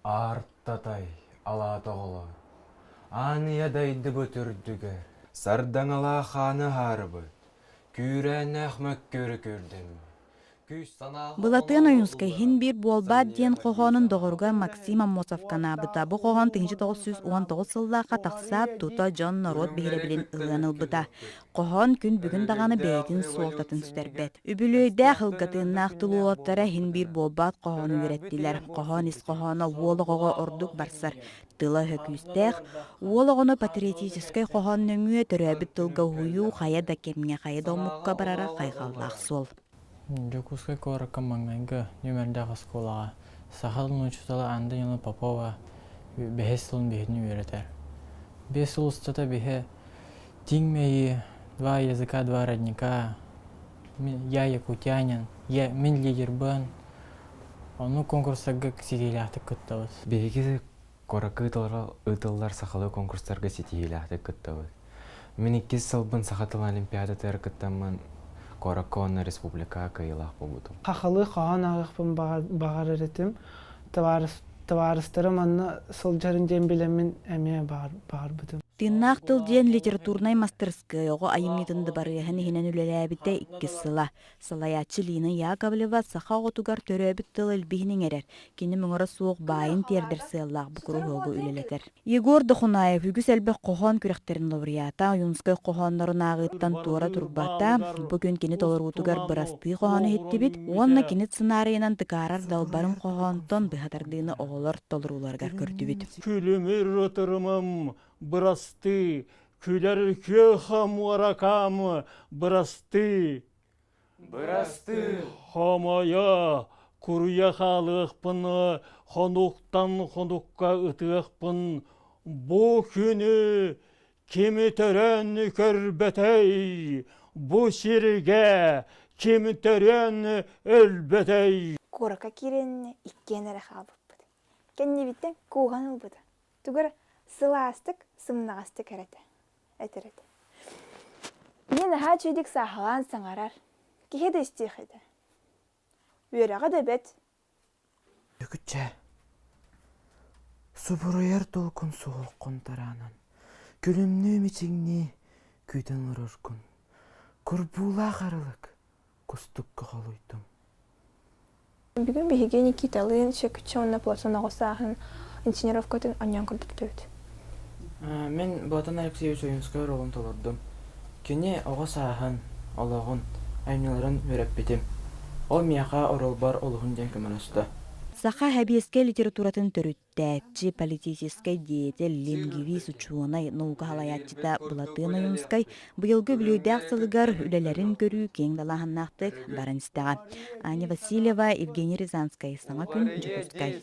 Арттатай, ала тоғылар. Аныя дайды бөтірдігі. Сардан ала ханы харыбы. Күрән әхмәк көрі көрдім. Былатын оюнскай хин бир болбат диен қоғанын доғырға Максим Аммосовкана бұта. Бұ қоған 1919 сыллаға тақсап тута Джон Народ бейребілін ұлғаныл бұта. Қоған күн бүгін дағаны бәйдін суолтатын сүтербет. Үбілөйді қылғатын нақтылы оттара хин бир болбат қоғаны өреттілер. Қоған ис қоғаны уолығыға ордық барсар. Тыла хөкүстәх, уолығыны патриотическай қоған нөңі төрәбіт тылға хуyu қая да кемге қая да омыққа барара қайғаллақ сол. Жокускай коракка маңнайга нөмердегі сколаға. Сахалын учутала анды елі Попова бәхес сылын бейдіні өретер. Бес ұлыстата бейе теңмейі, два языка, два родника, я якутянин, мен лидербан. Оны конкурсага сетейләхті күттауыз. Бейгі коракы ұтылар сақалы конкурстарға сетейләхті күттауыз. Мен 2 сылбын сақатыл олимпиада тәр күттамын. Кораконна республика кайылақ болуды. Қақылы қаған ағықпын бағар әретім. Таварыстырым анна сыл жарын ден білемін әме бағар бұдым. Тиннақ тыл ден литературнай мастерская оғы айымнетінді барыяхын хинен үлеләбіте 2 сыла. Сылаячы Лина Яковлева саха отугар төрөбіт тыл әлбігінен әрер. Кені мұңыры суық байын тердер сыйлақ бұқыру ғылғы үлелетер. Егор Дұхунаев үгіс әлбі қоған күректерін лауреата, юнскай қоғанларын ағыттан туара турбата, бүгін кені толыр отугар бұрасты қоғаны хетті бит, онна кені сценарийынан тықарар далбарын қоғантон бұхатардыны оғылар толыруларғар көрді бит. Күлімер отырымым бұрасты, күлер кө хамуаракам бұрасты. Бұрасты! Хамая, күрия қалықпын, хонуқтан хонуққа ұтықпын. Бұ күні кемі төрен көрбәтей, бұ серге кемі төрен өлбәтей. Корака кирен иккенері қалып бұды. Кенне биттен куған ұл бұды. Түгір сыластық, сымнағастық әтіреді. Мен аға чөйдік сағылан саңарар. Кехеді істейх еді. Өйраға да бәт. Үкітчә, сұбырайар толқын соғыл қонтаранын. Күлімні үмітіңні күйден ұрыркүн. Күрбула қарылық, күстіккі қалуйдым. Бүгін бейген Никиталын шекітші онына платона қосағын инженеровкатын аньян күрдіктөйді. Мен Батан Алексеевич Ойынскай ролын толырдым. Кене оға сағын, олағын, айныларын өрәп бетім. Ол мияқа орылбар олығын ден көмірісті. Саха хабиескай литературатын төрүттәпчи политическай диетел лингвист учуонай наука халаятчыта Булатын Оюнскай быйылгы бүлөйдәк сылыгар үлелерин көрүү кең далаханнактык барын истага. Аня Васильева, Евгений Рязанскай, Саңа күн Жокускай.